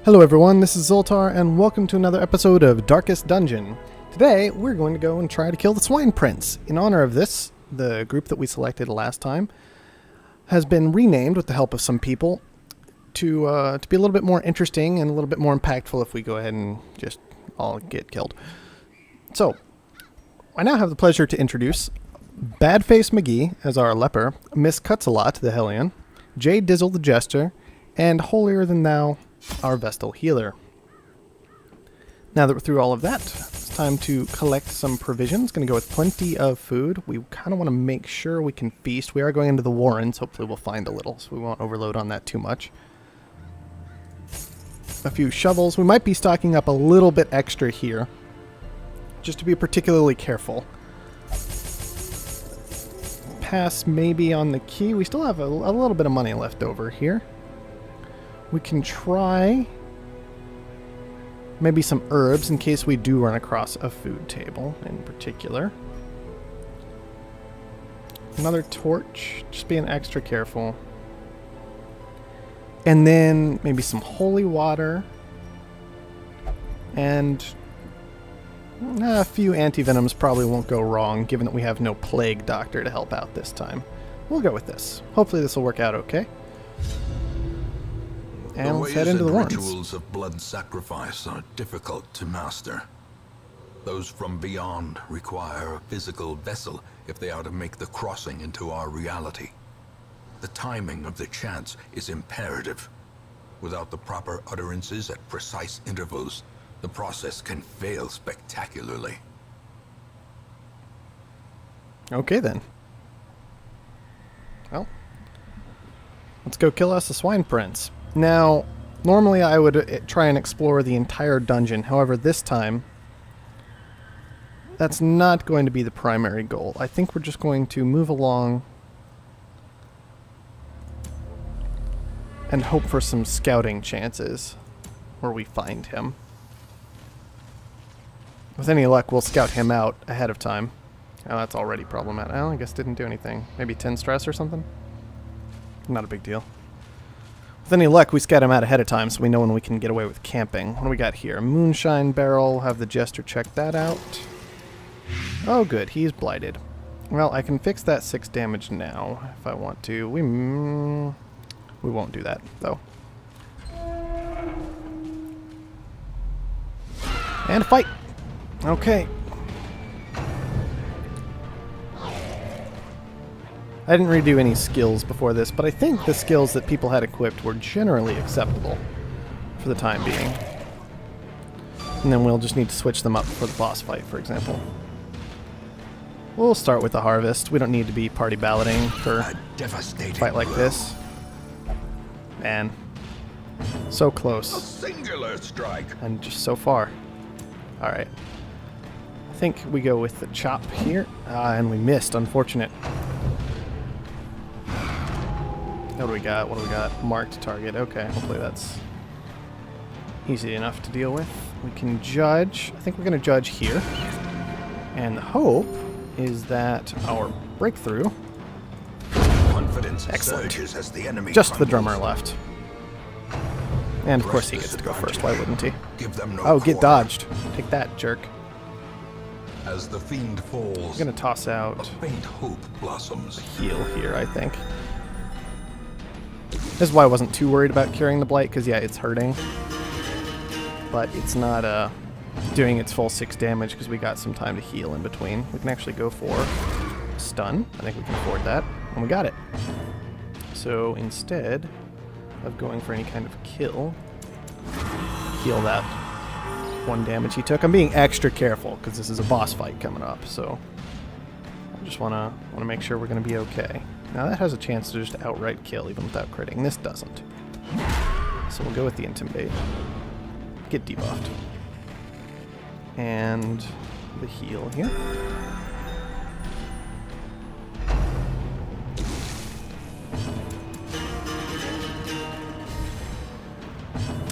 Hello everyone, this is Zoltar, and welcome to another episode of Darkest Dungeon. Today, we're going to go and try to kill the Swine Prince. In honor of this, the group that we selected last time has been renamed with the help of some people to be a little bit more interesting and a little bit more impactful if we go ahead and just all get killed. So, I now have the pleasure to introduce Badface McGee as our leper, Miss Cuts-a-Lot the Hellion, J Dizzle the Jester, and Holier Than Thou, our Vestal Healer. Now that we're through all of that, it's time to collect some provisions. Going to go with plenty of food. We kind of want to make sure we can feast. We are going into the Warrens. Hopefully we'll find a little, so we won't overload on that too much. A few shovels. We might be stocking up a little bit extra here, just to be particularly careful. Pass maybe on the key. We still have a little bit of money left over here. We can try maybe some herbs in case we do run across a food table in particular. Another torch, just being extra careful. And then maybe some holy water. And a few antivenoms probably won't go wrong, given that we have no plague doctor to help out this time. We'll go with this. Hopefully this will work out okay. And let's head into the Warrens. Rituals of blood sacrifice are difficult to master. Those from beyond require a physical vessel if they are to make the crossing into our reality. The timing of the chants is imperative. Without the proper utterances at precise intervals, the process can fail spectacularly. Okay then. Well, let's go kill us a Swine Prince. Now, normally I would try and explore the entire dungeon. However, this time, that's not going to be the primary goal. I think we're just going to move along and hope for some scouting chances where we find him. With any luck, we'll scout him out ahead of time. Oh, that's already problematic. Oh, I guess didn't do anything. Maybe 10 stress or something? Not a big deal. With any luck, we scout him out ahead of time so we know when we can get away with camping. What do we got here? A moonshine barrel. Have the jester check that out. Oh, good. He's blighted. Well, I can fix that 6 damage now if I want to. We won't do that, though. And a fight! Okay. I didn't redo any skills before this, but I think the skills that people had equipped were generally acceptable for the time being. And then we'll just need to switch them up for the boss fight, for example. We'll start with the harvest. We don't need to be party balloting for a fight like this. Man. So close. A singular strike. And just so far. Alright. I think we go with the chop here. And we missed. Unfortunate. What do we got? What do we got? Marked target. Okay, hopefully that's easy enough to deal with. We can judge. I think we're going to judge here. And the hope is that our breakthrough... Confidence excellent. surges as the enemy just the crumbles. drummer left. And of course he gets to go first. Why wouldn't he? Give them no Oh, get quarter. dodged. Take that, jerk. As the fiend falls, I'm going to toss a out faint hope blossoms. heal here, I think. This is why I wasn't too worried about curing the blight, because yeah, it's hurting. But it's not doing its full 6 damage because we got some time to heal in between. We can actually go for stun. I think we can afford that. And we got it. So instead of going for any kind of kill, heal that 1 damage he took. I'm being extra careful because this is a boss fight coming up, so I just want to make sure we're going to be okay. Now that has a chance to just outright kill even without critting. This doesn't. So we'll go with the intimidate. Get debuffed. And the heal here.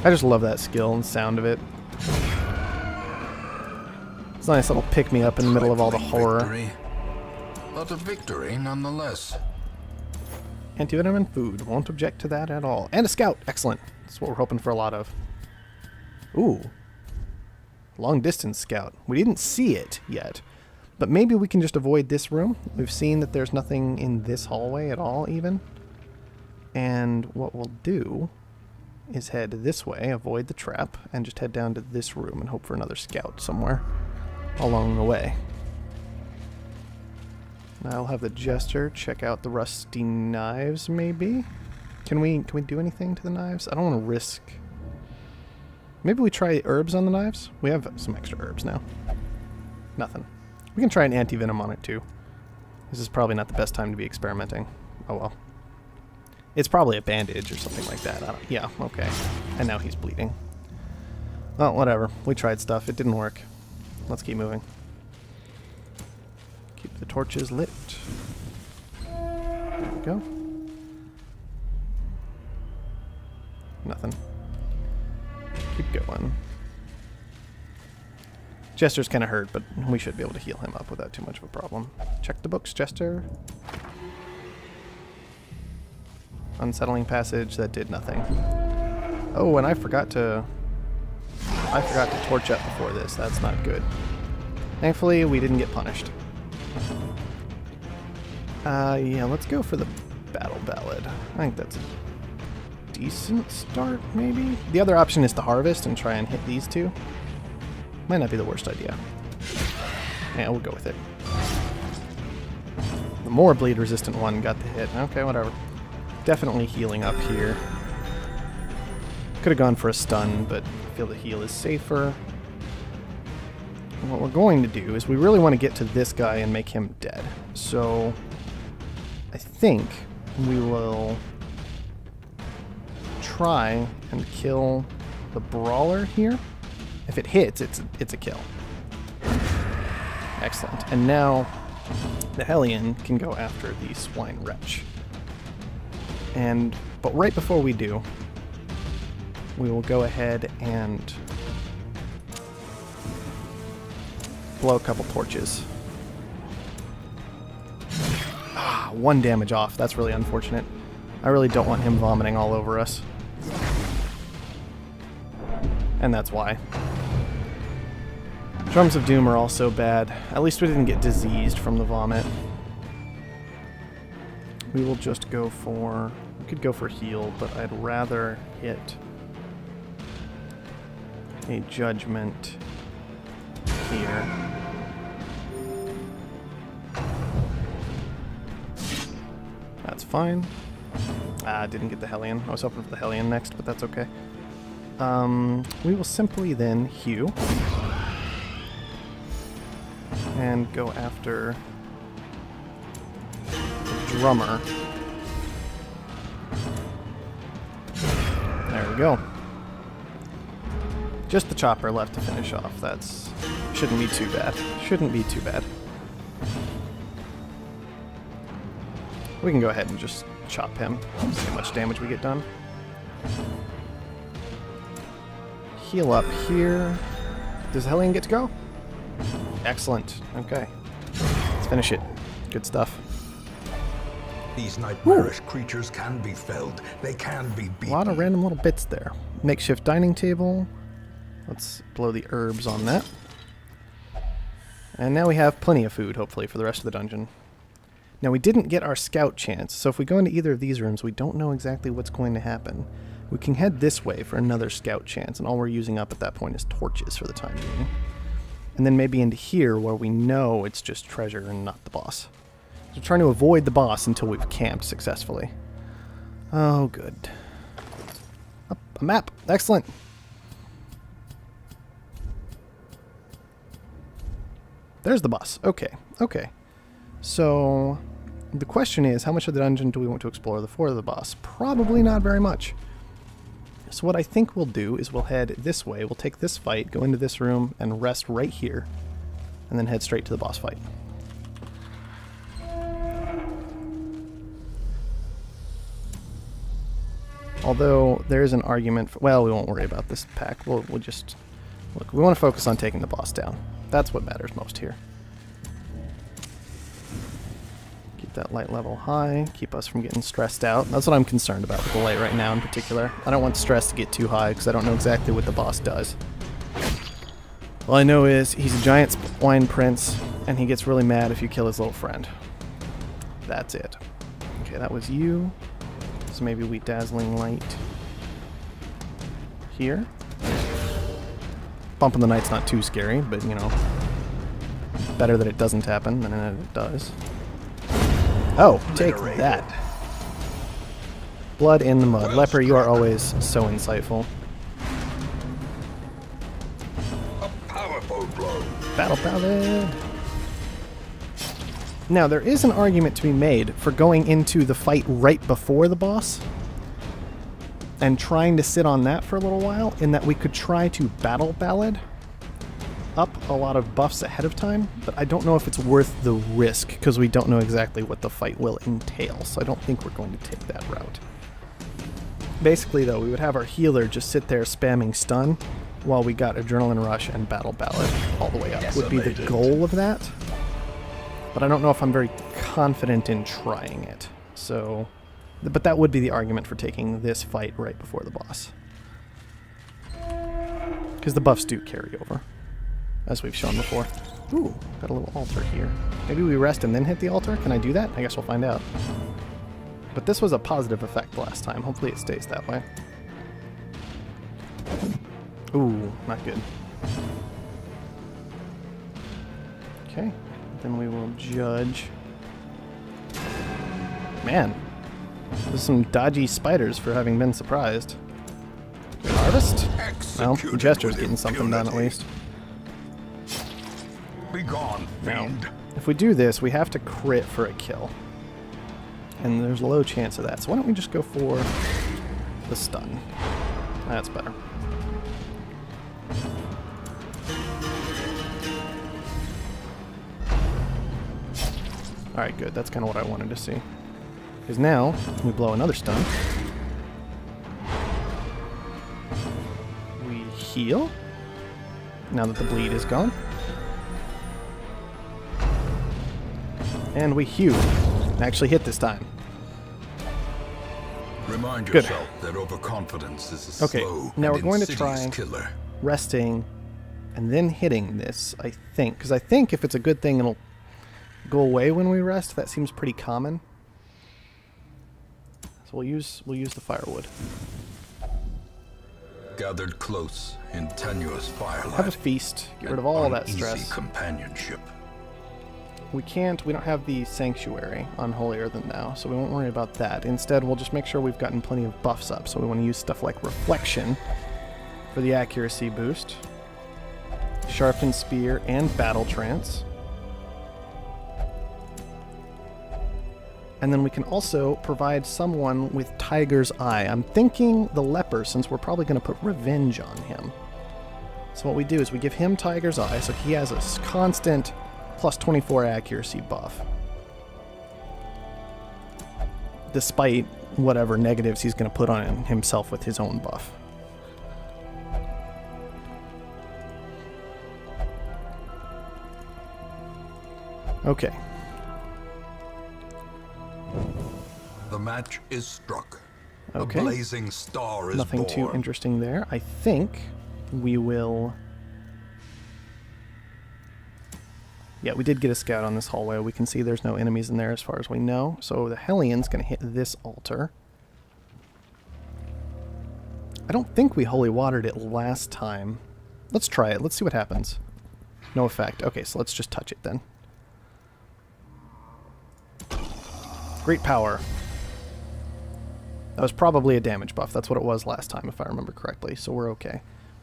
I just love that skill and sound of it. It's a nice little pick-me-up in the middle of all the horror. Victory, but a victory nonetheless. Antivenom and food. Won't object to that at all. And a scout. Excellent. That's what we're hoping for a lot of. Ooh. Long distance scout. We didn't see it yet. But maybe we can just avoid this room. We've seen that there's nothing in this hallway at all, even. And what we'll do is head this way, avoid the trap, and just head down to this room and hope for another scout somewhere along the way. I'll have the jester check out the rusty knives, maybe? Can we do anything to the knives? I don't want to risk... Maybe we try herbs on the knives? We have some extra herbs now. Nothing. We can try an anti-venom on it, too. This is probably not the best time to be experimenting. Oh, well. It's probably a bandage or something like that. Yeah, okay. And now he's bleeding. Well, whatever. We tried stuff. It didn't work. Let's keep moving. Keep the torches lit. There we go. Nothing. Keep going. Jester's kind of hurt, but we should be able to heal him up without too much of a problem. Check the books, Jester. Unsettling passage, that did nothing. Oh, and I forgot to torch up before this. That's not good. Thankfully, we didn't get punished. Yeah, let's go for the battle ballad. I think that's a decent start, maybe? The other option is to harvest and try and hit these two. Might not be the worst idea. Yeah, we'll go with it. The more bleed-resistant one got the hit. Okay, whatever. Definitely healing up here. Could have gone for a stun, but I feel the heal is safer. And what we're going to do is we really want to get to this guy and make him dead. So I think we will try and kill the brawler here. If it hits, it's a kill. Excellent. And now the Hellion can go after the swine wretch. But right before we do, we will go ahead and blow a couple torches. Ah, 1 damage off. That's really unfortunate. I really don't want him vomiting all over us. And that's why. Drums of Doom are also bad. At least we didn't get diseased from the vomit. We will just go for... We could go for heal, but I'd rather hit a judgment here. That's fine. Didn't get the Hellion. I was hoping for the Hellion next, but that's okay. We will simply then hew and go after the drummer. There we go. Just the chopper left to finish off. That's shouldn't be too bad. Shouldn't be too bad. We can go ahead and just chop him. See how much damage we get done. Heal up here. Does Hellion get to go? Excellent. Okay. Let's finish it. Good stuff. These nightmarish creatures can be felled. They can be beaten. A lot of random little bits there. Makeshift dining table. Let's blow the herbs on that. And now we have plenty of food, hopefully, for the rest of the dungeon. Now, we didn't get our scout chance, so if we go into either of these rooms, we don't know exactly what's going to happen. We can head this way for another scout chance, and all we're using up at that point is torches for the time being. And then maybe into here, where we know it's just treasure and not the boss. So trying to avoid the boss until we've camped successfully. Oh, good. Oh, a map. Excellent. There's the boss. Okay. Okay. So the question is, how much of the dungeon do we want to explore before the boss? Probably not very much. So what I think we'll do is we'll head this way. We'll take this fight, go into this room, and rest right here. And then head straight to the boss fight. Although there is an argument for, well, we won't worry about this pack. We'll just look. We want to focus on taking the boss down. That's what matters most here. Keep that light level high, keep us from getting stressed out. That's what I'm concerned about with the light right now in particular. I don't want stress to get too high because I don't know exactly what the boss does. All I know is he's a giant Swine Prince, and he gets really mad if you kill his little friend. That's it. Okay, that was you. So maybe we dazzling light here. Bump in the night's not too scary, but you know, better that it doesn't happen than that it does. Oh, take that. Blood in the mud. Leper, you are always so insightful. A powerful blow. Battle ballad. Now, there is an argument to be made for going into the fight right before the boss and trying to sit on that for a little while, in that we could try to battle ballad up a lot of buffs ahead of time, but I don't know if it's worth the risk because we don't know exactly what the fight will entail, so I don't think we're going to take that route. Basically, though, we would have our healer just sit there spamming stun while we got adrenaline rush and battle ballad all the way up. Would be the goal of that, but I don't know if I'm very confident in trying it. So, but that would be the argument for taking this fight right before the boss, because the buffs do carry over, as we've shown before. Ooh, got a little altar here. Maybe we rest and then hit the altar? Can I do that? I guess we'll find out. But this was a positive effect last time. Hopefully it stays that way. Ooh, not good. Okay, then we will judge. Man, there's some dodgy spiders for having been surprised. Harvest? Well, the Jester's getting something done at least. Be gone, fiend. If we do this, we have to crit for a kill. And there's a low chance of that. So why don't we just go for the stun? That's better. Alright, good. That's kind of what I wanted to see. Because now, we blow another stun. We heal. Now that the bleed is gone. And we hew. Actually hit this time. Remind Good. yourself that overconfidence is a Okay, slow now we're and going to insidious try killer. resting and then hitting this, I think. Because I think if it's a good thing, it'll go away when we rest. That seems pretty common. So we'll use the firewood. Gathered close in tenuous firelight. Have a feast. Get rid of all that uneasy stress. companionship. We don't have the sanctuary on Holy Earth now, so we won't worry about that. Instead, we'll just make sure we've gotten plenty of buffs up. So we want to use stuff like reflection for the accuracy boost, sharpened spear, and battle trance. And then we can also provide someone with Tiger's Eye. I'm thinking the leper, since we're probably going to put revenge on him. So what we do is we give him Tiger's Eye, so he has a constant plus 24 accuracy buff, despite whatever negatives he's going to put on himself with his own buff. Okay. The match is struck. Okay. A blazing star is Nothing born. too interesting there. I think we will... Yeah, we did get a scout on this hallway. We can see there's no enemies in there as far as we know. So the Hellion's going to hit this altar. I don't think we holy watered it last time. Let's try it. Let's see what happens. No effect. Okay, so let's just touch it then. Great power. That was probably a damage buff. That's what it was last time, if I remember correctly. So we're okay.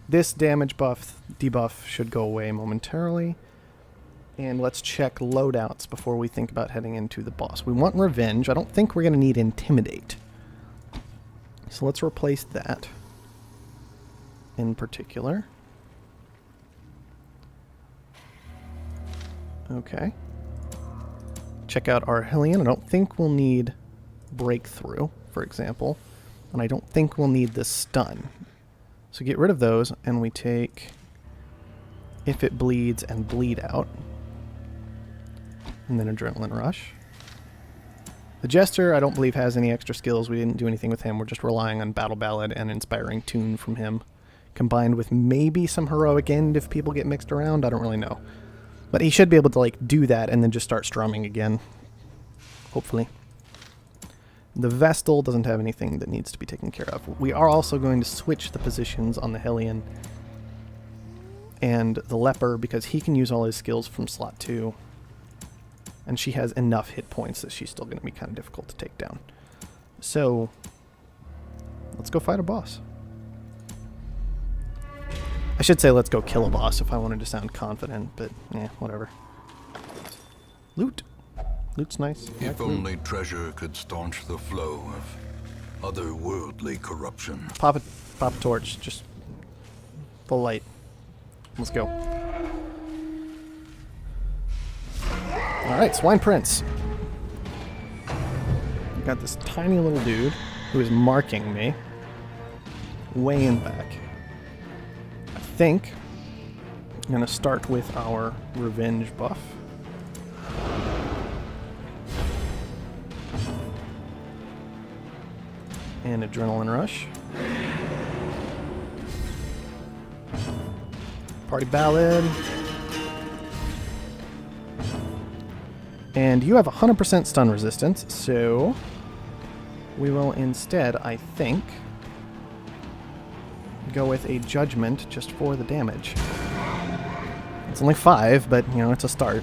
This damage buff, debuff, should go away momentarily. And let's check loadouts before we think about heading into the boss. We want revenge. I don't think we're going to need intimidate. So let's replace that in particular. Okay. Check out our Hellion. I don't think we'll need breakthrough, for example. And I don't think we'll need the stun. So get rid of those, and we take if it bleeds and bleed out. And then adrenaline rush. The Jester, I don't believe, has any extra skills. We didn't do anything with him. We're just relying on Battle Ballad and Inspiring Tune from him, combined with maybe some Heroic End if people get mixed around. I don't really know. But he should be able to like do that and then just start strumming again. Hopefully. The Vestal doesn't have anything that needs to be taken care of. We are also going to switch the positions on the Hellion and the Leper because he can use all his skills from slot 2. And she has enough hit points that she's still going to be kind of difficult to take down. So, let's go fight a boss. I should say let's go kill a boss if I wanted to sound confident, but yeah, whatever. Loot. Loot's nice. If only treasure could staunch the flow of otherworldly corruption. Pop a torch, just full light. Let's go. Alright, Swine Prince. Got this tiny little dude who is marking me way in back. I think I'm going to start with our revenge buff. And Adrenaline Rush. Party Ballad. And you have 100% stun resistance, so we will instead, I think, go with a Judgment just for the damage. It's only 5, but, you know, it's a start.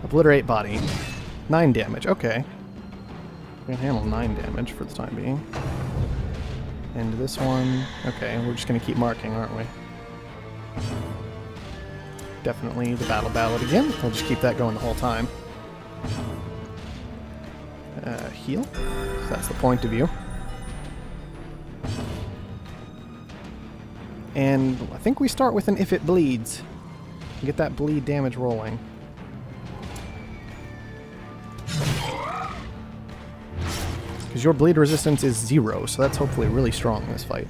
Obliterate Body. 9 damage, okay. We can handle 9 damage for the time being. And this one, okay, we're just going to keep marking, aren't we? Definitely the Battle Ballad again. We'll just keep that going the whole time. Heal. So that's the point of view. And I think we start with an If It Bleeds. Get that bleed damage rolling. Because your bleed resistance is 0, so that's hopefully really strong in this fight.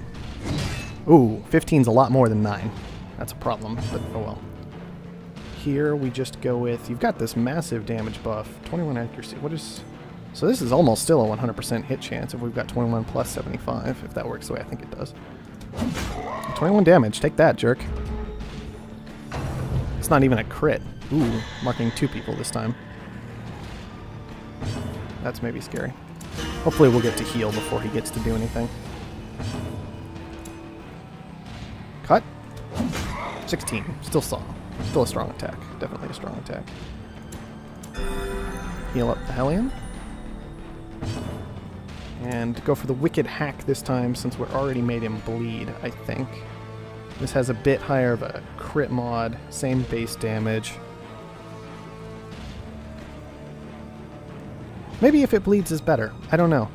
Ooh, 15's a lot more than 9. That's a problem, but oh well. Here we just go with, you've got this massive damage buff, 21 accuracy. What is, so this is almost still a 100% hit chance if we've got 21 plus 75, if that works the way I think it does. 21 damage, take that, jerk. It's not even a crit. Ooh, marking 2 people this time. That's maybe scary. Hopefully we'll get to heal before he gets to do anything. Cut. 16, still saw. Still a strong attack. Definitely a strong attack. Heal up the Hellion. And go for the Wicked Hack this time since we're already made him bleed, I think. This has a bit higher of a crit mod. Same base damage. Maybe If It Bleeds is better. I don't know.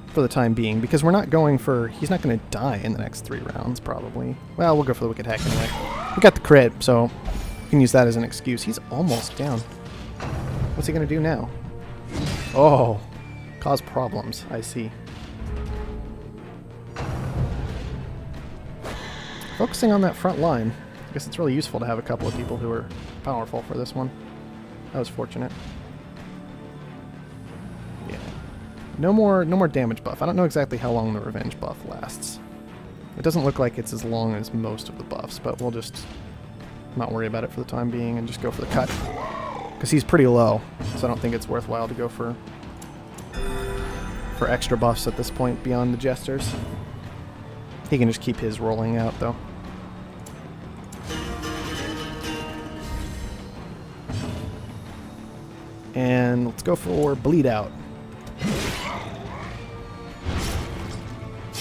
For the time being, because we're not going for... He's not going to die in the next 3 rounds, probably. Well, we'll go for the Wicked Hack anyway. We got the crit, so we can use that as an excuse. He's almost down. What's he going to do now? Oh, cause problems. I see. Focusing on that front line. I guess it's really useful to have a couple of people who are powerful for this one. That was fortunate. Yeah. No more damage buff. I don't know exactly how long the revenge buff lasts. It doesn't look like it's as long as most of the buffs, but we'll just not worry about it for the time being and just go for the cut. Because he's pretty low, so I don't think it's worthwhile to go for extra buffs at this point beyond the Jesters. He can just keep his rolling out, though. And let's go for Bleed Out.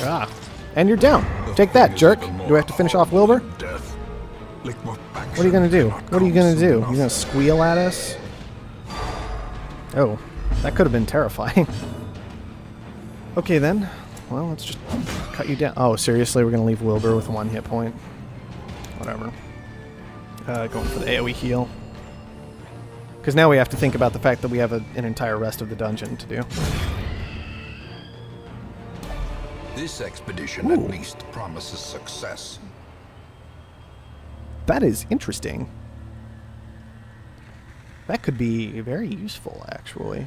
Ah, and you're down. Take that, jerk. Do I have to finish off Wilbur? What are you going to do? What are you going to do? You going to squeal at us? Oh, that could have been terrifying. Okay, then. Well, let's just cut you down. Oh, seriously? We're going to leave Wilbur with 1 hit point? Whatever. Going for the AoE heal. Because now we have to think about the fact that we have an entire rest of the dungeon to do. This expedition at least promises success. That is interesting. That could be very useful, actually.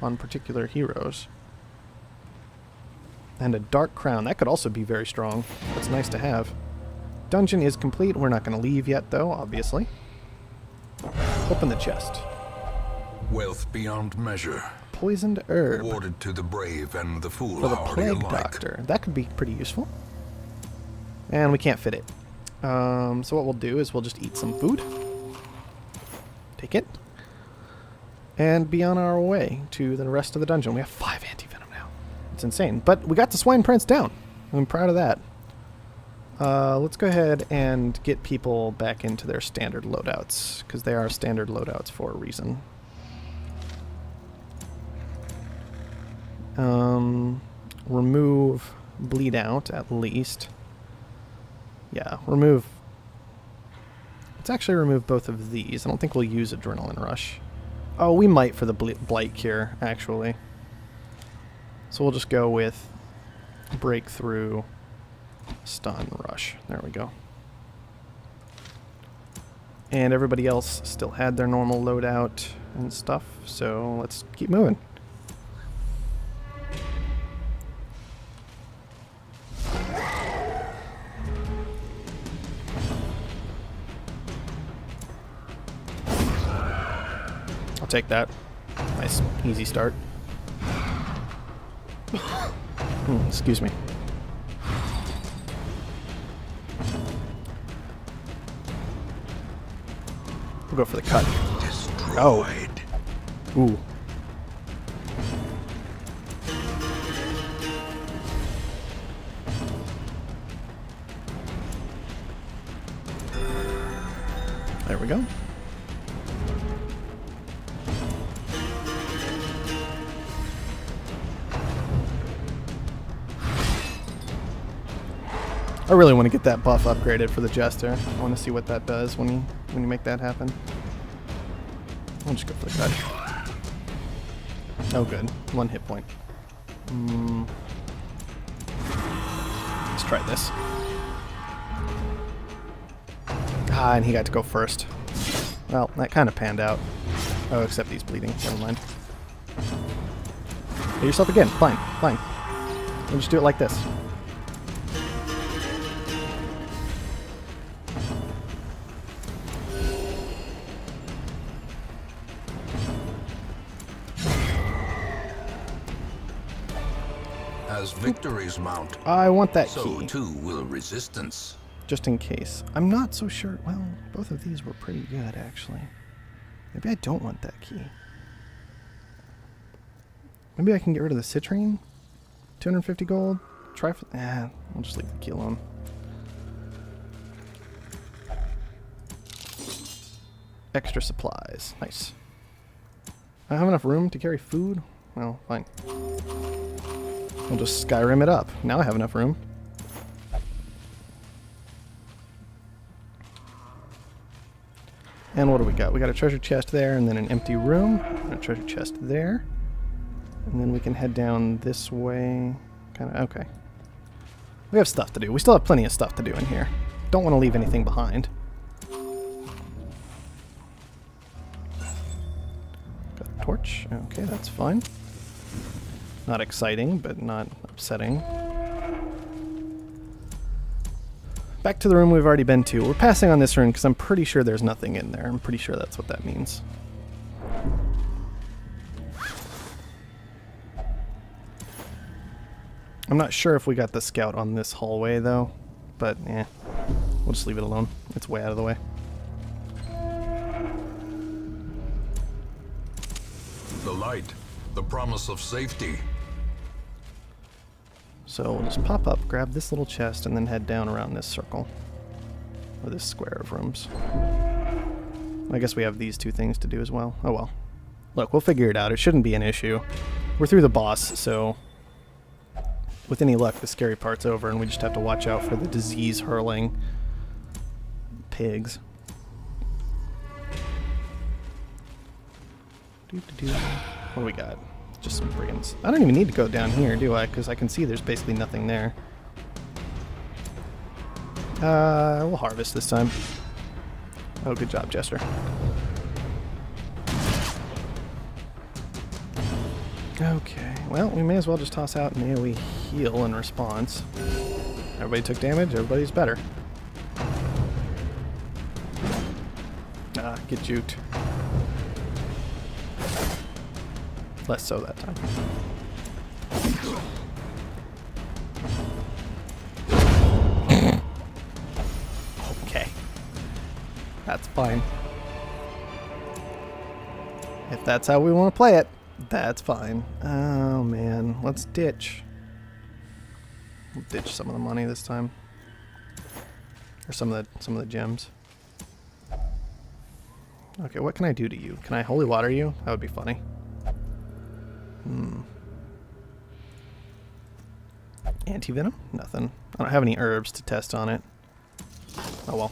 on particular heroes. And a dark crown. That could also be very strong. That's nice to have. Dungeon is complete. We're not going to leave yet, though, obviously. Open the chest. Wealth beyond measure. Poisoned herb. Awarded to the brave and the For the foolhardy plague alike. doctor. That could be pretty useful. And we can't fit it. So what we'll do is we'll just eat some food. Take it. And be on our way to the rest of the dungeon. We have 5 anti-venom now. It's insane. But we got the Swine Prince down. I'm proud of that. Let's go ahead and get people back into their standard loadouts, because they are standard loadouts for a reason. Remove bleed out at least. Yeah, remove. Let's actually remove both of these. I don't think we'll use adrenaline rush. Oh, we might for the blight cure, actually. So we'll just go with breakthrough, stun, rush. There we go. And everybody else still had their normal loadout and stuff, so let's keep moving. I'll take that. Nice, easy start. Excuse me. We'll go for the cut. Destroyed. Oh. Ooh. There we go. I really want to get that buff upgraded for the Jester. I want to see what that does when you make that happen. I'll just go for the cut. Oh good. 1 hit point. Let's try this. Ah, and he got to go first. Well, that kind of panned out. Oh, except he's bleeding. Never mind. Hit yourself again. Fine, fine. We'll just do it like this. As victories mount, I want that so key. too will resistance. Just in case. I'm not so sure. Well, both of these were pretty good, actually. Maybe I don't want that key. Maybe I can get rid of the citrine. 250 gold. Try for... I'll just leave the key alone. Extra supplies. Nice. I have enough room to carry food? Well, fine. I'll just Skyrim it up. Now I have enough room. And what do we got? We got a treasure chest there, and then an empty room, and a treasure chest there. And then we can head down this way. Kind of, okay. We have stuff to do. We still have plenty of stuff to do in here. Don't want to leave anything behind. Got a torch. Okay, that's fine. Not exciting, but not upsetting. Back to the room we've already been to. We're passing on this room because I'm pretty sure there's nothing in there. I'm pretty sure that's what that means. I'm not sure if we got the scout on this hallway, though. But, we'll just leave it alone. It's way out of the way. The light, the promise of safety. So we'll just pop up, grab this little chest, and then head down around this circle. Or this square of rooms. I guess we have these two things to do as well. Oh well. Look, we'll figure it out. It shouldn't be an issue. We're through the boss, so... with any luck, the scary part's over, and we just have to watch out for the disease-hurling pigs. What do we got? Just some brigands. I don't even need to go down here, do I? Because I can see there's basically nothing there. We'll harvest this time. Oh, good job, Jester. Okay, well, we may as well just toss out an AoE heal in response. Everybody took damage, everybody's better. Ah, get juked. Less so that time. Okay. That's fine. If that's how we want to play it, that's fine. Oh man, let's ditch. We'll ditch some of the money this time. Or some of the gems. Okay, what can I do to you? Can I holy water you? That would be funny. Anti-venom? Nothing. I don't have any herbs to test on it. Oh well.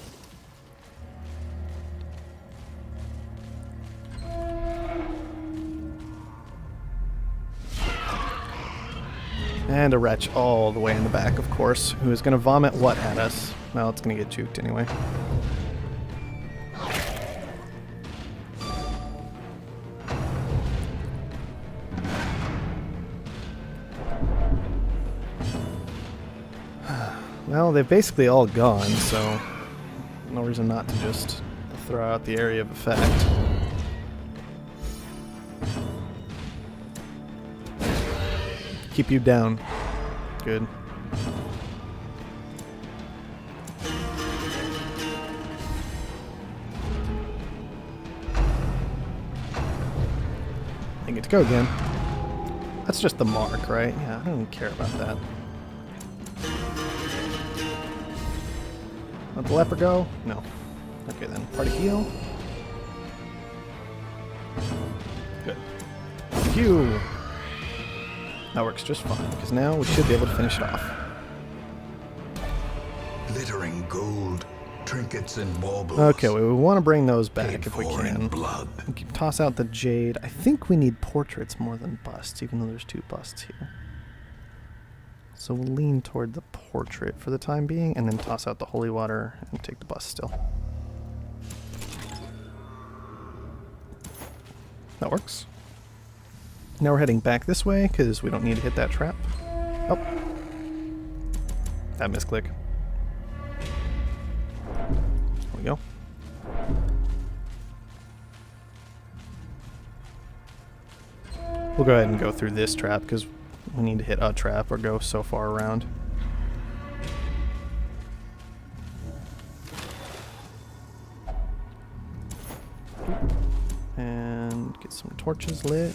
And a wretch all the way in the back, of course, who is going to vomit what at us? Well, it's going to get juked anyway. Well, they've basically all gone, so no reason not to just throw out the area of effect. Keep you down. Good. I get to go again. That's just the mark, right? Yeah, I don't even care about that. Let the leper go? No. Okay then. Party heal. Good. Phew. That works just fine, because now we should be able to finish it off. Glittering gold, trinkets and baubles. Okay, we want to bring those back Paid if we for in can. blood. We can toss out the jade. I think we need portraits more than busts, even though there's 2 busts here. So we'll lean toward the portrait for the time being, and then toss out the holy water and take the bust still. That works. Now we're heading back this way, because we don't need to hit that trap. Oh. That misclick. There we go. We'll go ahead and go through this trap, because we need to hit a trap or go so far around. And get some torches lit.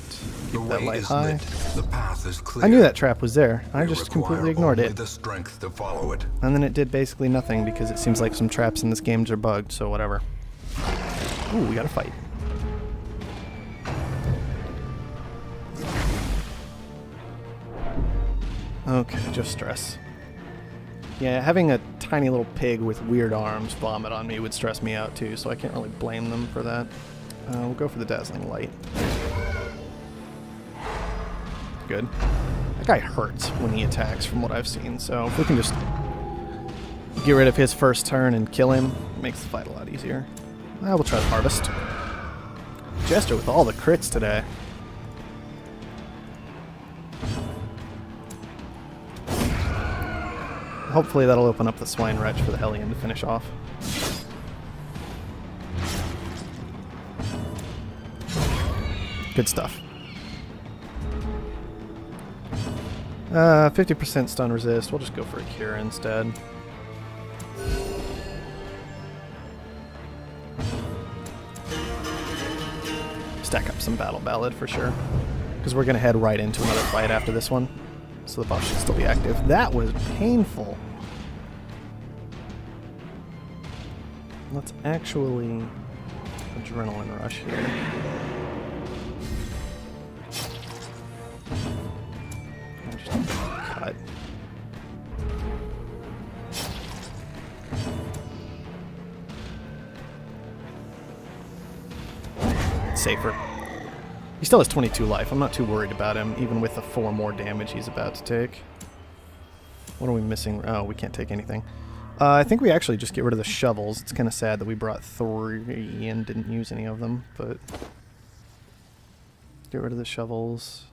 Keep that light high. The path is clear. I knew that trap was there. I We just require completely ignored only it. the strength to follow it. And then it did basically nothing because it seems like some traps in this game are bugged, so whatever. Ooh, we gotta fight. Okay, just stress. Yeah, having a tiny little pig with weird arms vomit on me would stress me out too, so I can't really blame them for that. We'll go for the dazzling light. Good. That guy hurts when he attacks from what I've seen, so if we can just get rid of his first turn and kill him, it makes the fight a lot easier. We'll try the harvest. Jester with all the crits today. Hopefully that'll open up the Swine Wretch for the Hellion to finish off. Good stuff. 50% stun resist. We'll just go for a cure instead. Stack up some Battle Ballad for sure. Because we're going to head right into another fight after this one. So the buff should still be active. That was painful. Let's actually adrenaline rush here. Just cut. Safer. He still has 22 life. I'm not too worried about him, even with the 4 more damage he's about to take. What are we missing? Oh, we can't take anything. I think we actually just get rid of the shovels. It's kind of sad that we brought 3 and didn't use any of them, but get rid of the shovels.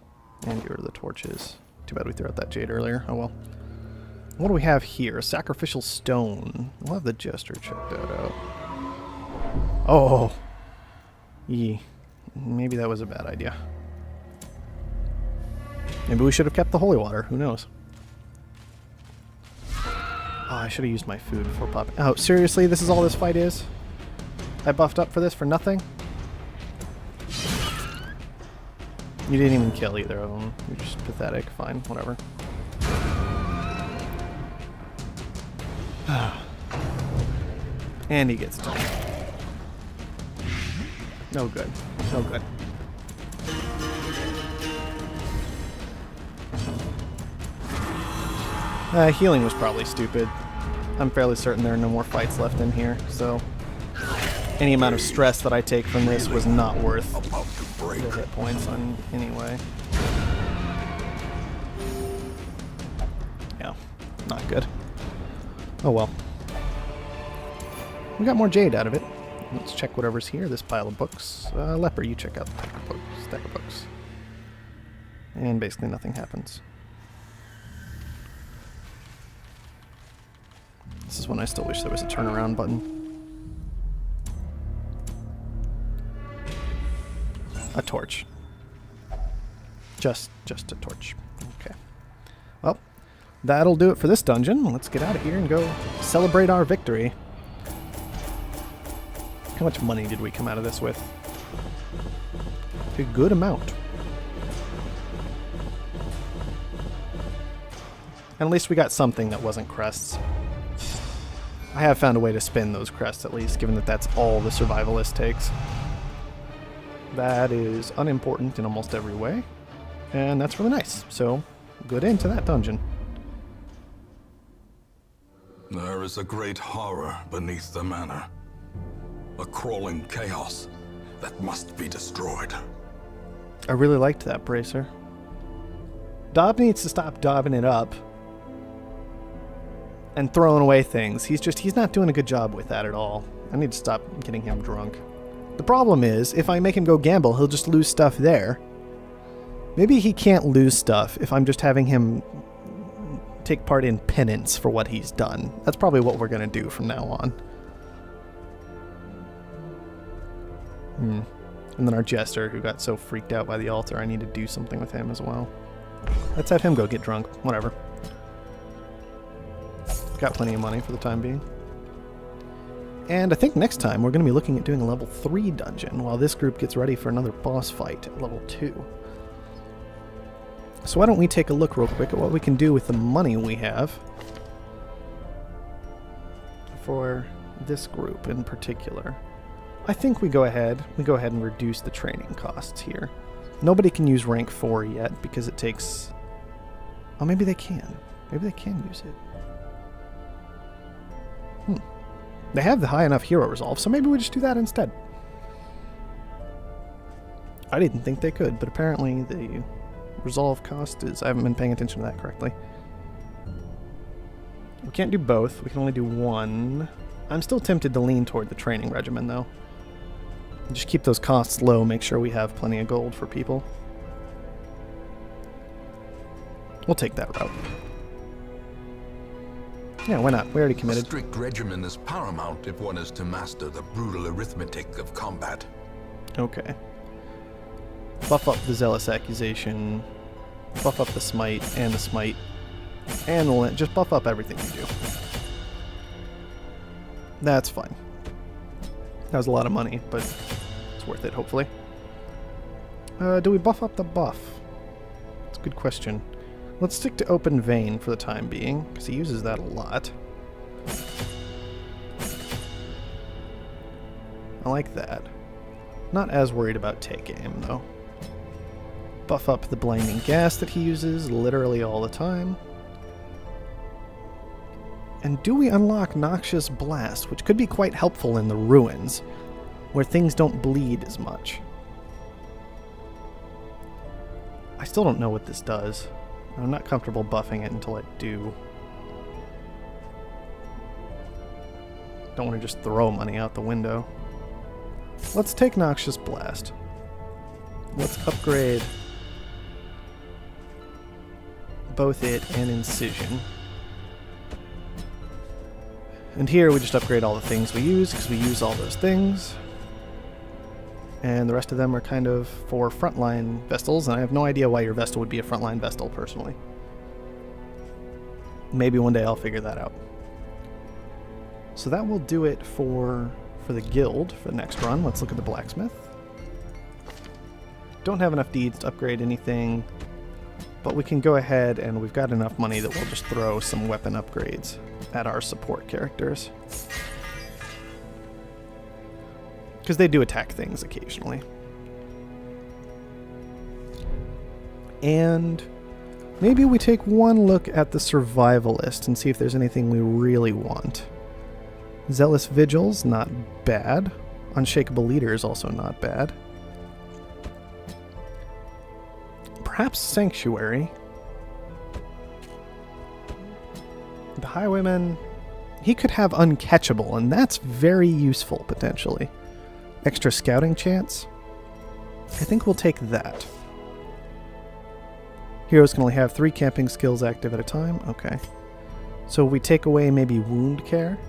And get rid of the torches. Too bad we threw out that jade earlier. Oh well. What do we have here? Sacrificial stone. We'll have the jester check that out. Oh! Yee. Maybe that was a bad idea. Maybe we should have kept the holy water. Who knows? Oh, I should have used my food before popping. Oh, seriously? This is all this fight is? I buffed up for this for nothing? You didn't even kill either of them. You're just pathetic. Fine, whatever. And he gets done. No good. No good. Healing was probably stupid. I'm fairly certain there are no more fights left in here, so any amount of stress that I take from this was not worth the hit points on anyway. Yeah, not good. Oh well. We got more jade out of it. Let's check whatever's here. This pile of books. Leper, you check out the stack of books. And basically nothing happens. This is when I still wish there was a turnaround button. A torch. Just a torch. Okay. Well, that'll do it for this dungeon. Let's get out of here and go celebrate our victory. How much money did we come out of this with? A good amount. And at least we got something that wasn't crests. I have found a way to spin those crests at least, given that that's all the survivalist takes. That is unimportant in almost every way, and that's really nice. So, good end to that dungeon. There is a great horror beneath the manor. A crawling chaos that must be destroyed. I really liked that, Bracer. Dob needs to stop daubing it up and throwing away things. He's not doing a good job with that at all. I need to stop getting him drunk. The problem is, if I make him go gamble, he'll just lose stuff there. Maybe he can't lose stuff if I'm just having him take part in penance for what he's done. That's probably what we're going to do from now on. And then our jester, who got so freaked out by the altar, I need to do something with him as well. Let's have him go get drunk. Whatever. Got plenty of money for the time being. And I think next time we're going to be looking at doing a level 3 dungeon while this group gets ready for another boss fight at level 2. So why don't we take a look real quick at what we can do with the money we have for this group in particular. I think we go ahead and reduce the training costs here. Nobody can use rank 4 yet because it takes... Oh, maybe they can. Maybe they can use it. They have the high enough hero resolve, so maybe we just do that instead. I didn't think they could, but apparently the resolve cost is... I haven't been paying attention to that correctly. We can't do both. We can only do one. I'm still tempted to lean toward the training regimen, though. Just keep those costs low, make sure we have plenty of gold for people. We'll take that route. Yeah, why not? We already committed. A strict regimen is paramount if one is to master the brutal arithmetic of combat. Okay. Buff up the Zealous Accusation. Buff up the Smite and the Smite. And we'll just buff up everything we do. That's fine. That was a lot of money, but it's worth it, hopefully. Do we buff up the buff? That's a good question. Let's stick to Open Vein for the time being, because he uses that a lot. I like that. Not as worried about Take Aim, though. Buff up the Blinding Gas that he uses literally all the time. And do we unlock Noxious Blast, which could be quite helpful in the ruins, where things don't bleed as much. I still don't know what this does. I'm not comfortable buffing it until I do. Don't want to just throw money out the window. Let's take Noxious Blast. Let's upgrade both it and incision. And here we just upgrade all the things we use, because we use all those things. And the rest of them are kind of for frontline Vestals, and I have no idea why your Vestal would be a frontline Vestal, personally. Maybe one day I'll figure that out. So that will do it for the guild for the next run. Let's look at the blacksmith. Don't have enough deeds to upgrade anything, but we can go ahead and we've got enough money that we'll just throw some weapon upgrades at our support characters. Because they do attack things occasionally. And maybe we take one look at the survivalist and see if there's anything we really want. Zealous Vigils, not bad. Unshakable Leader is also not bad. Perhaps Sanctuary. The Highwayman, he could have Uncatchable, and that's very useful, potentially. Extra scouting chance? I think we'll take that. Heroes can only have 3 camping skills active at a time. Okay. So we take away maybe Wound Care.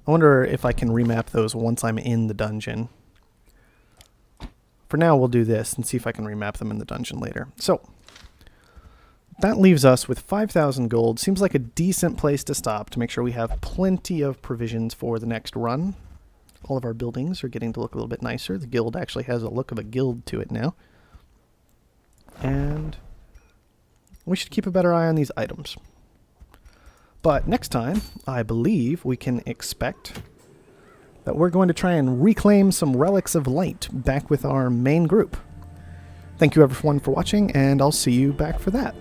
I wonder if I can remap those once I'm in the dungeon. For now, we'll do this and see if I can remap them in the dungeon later. So, that leaves us with 5,000 gold. Seems like a decent place to stop to make sure we have plenty of provisions for the next run. All of our buildings are getting to look a little bit nicer. The guild actually has a look of a guild to it now. And we should keep a better eye on these items. But next time, I believe we can expect that we're going to try and reclaim some Relics of Light back with our main group. Thank you everyone for watching, and I'll see you back for that.